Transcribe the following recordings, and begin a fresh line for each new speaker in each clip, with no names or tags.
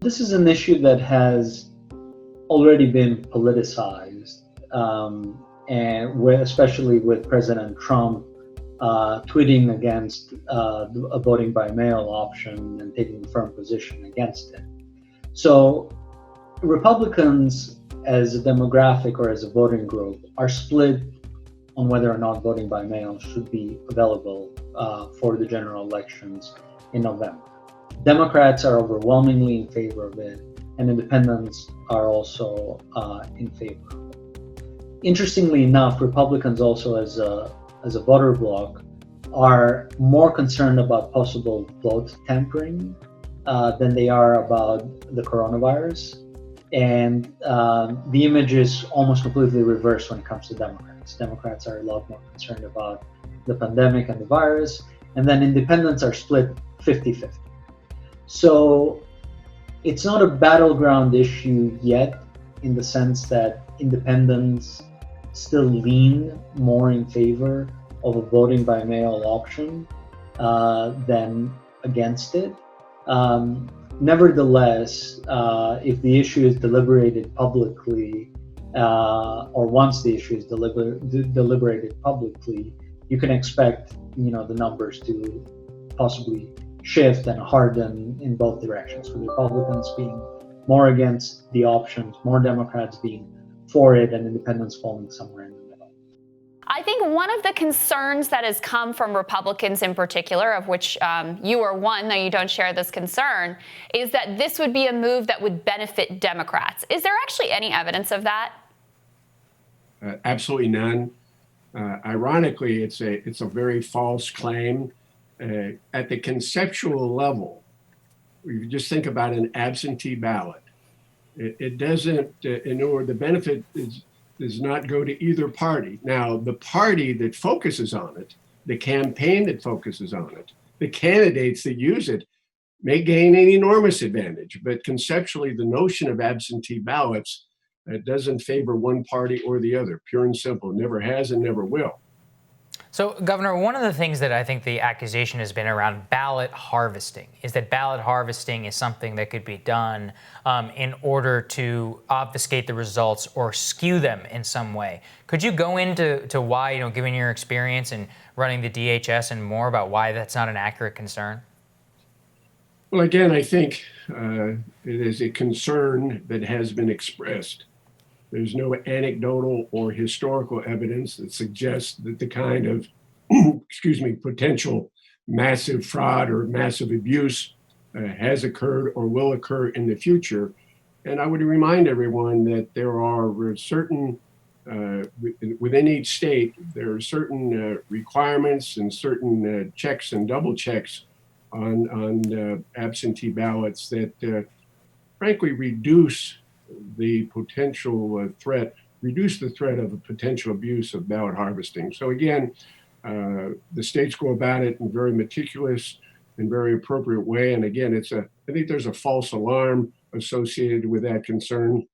This is an issue that has already been politicized, especially with President Trump tweeting against a voting by mail option and taking a firm position against it. So Republicans as a demographic or as a voting group are split on whether or not voting by mail should be available for the general elections in November. Democrats are overwhelmingly in favor of it, and independents are also in favor of it. Interestingly enough, Republicans also as a voter bloc are more concerned about possible vote tampering than they are about the coronavirus. And the image is almost completely reversed when it comes to Democrats. Democrats are a lot more concerned about the pandemic and the virus, and then independents are split 50-50. So it's not a battleground issue yet, in the sense that independents still lean more in favor of a voting by mail option than against it. Nevertheless, if the issue is deliberated publicly, or once the issue is deliberated publicly, you can expect, the numbers to possibly shift and harden in both directions, with Republicans being more against the options, more Democrats being for it, and independents falling somewhere in the middle.
I think one of the concerns that has come from Republicans in particular, of which you are one, though you don't share this concern, is that this would be a move that would benefit Democrats. Is there actually any evidence of that?
Absolutely none. Ironically, it's a very false claim. At the conceptual level, if you just think about an absentee ballot, it doesn't, the benefit does not go to either party. Now, the party that focuses on it, the campaign that focuses on it, the candidates that use it may gain an enormous advantage. But conceptually, the notion of absentee ballots doesn't favor one party or the other, pure and simple. Never has and never will.
So, Governor, one of the things that I think the accusation has been around ballot harvesting is that ballot harvesting is something that could be done in order to obfuscate the results or skew them in some way. Could you go into why, given your experience in running the DHS and more about why that's not an accurate concern?
Well, again, I think it is a concern that has been expressed. There's no anecdotal or historical evidence that suggests that the kind of, potential massive fraud or massive abuse has occurred or will occur in the future. And I would remind everyone that there are certain, within each state, there are certain requirements and certain checks and double checks on absentee ballots that frankly reduce the potential reduce the threat of a potential abuse of ballot harvesting. So again, the states go about it in a very meticulous and very appropriate way. And again, I think there's a false alarm associated with that concern,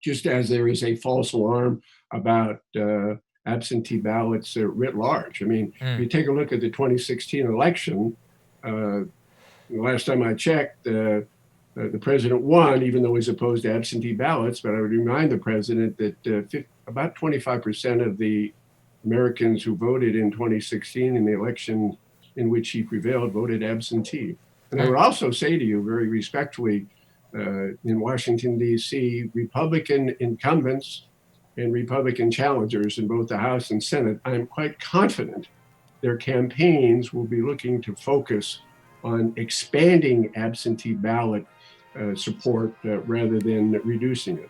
just as there is a false alarm about absentee ballots writ large. I mean, if you take a look at the 2016 election, the last time I checked, the president won, even though he's opposed to absentee ballots. But I would remind the president that about 25% of the Americans who voted in 2016 in the election in which he prevailed voted absentee. And I would also say to you very respectfully, in Washington, D.C., Republican incumbents and Republican challengers in both the House and Senate, I'm quite confident their campaigns will be looking to focus on expanding absentee ballot support rather than reducing it.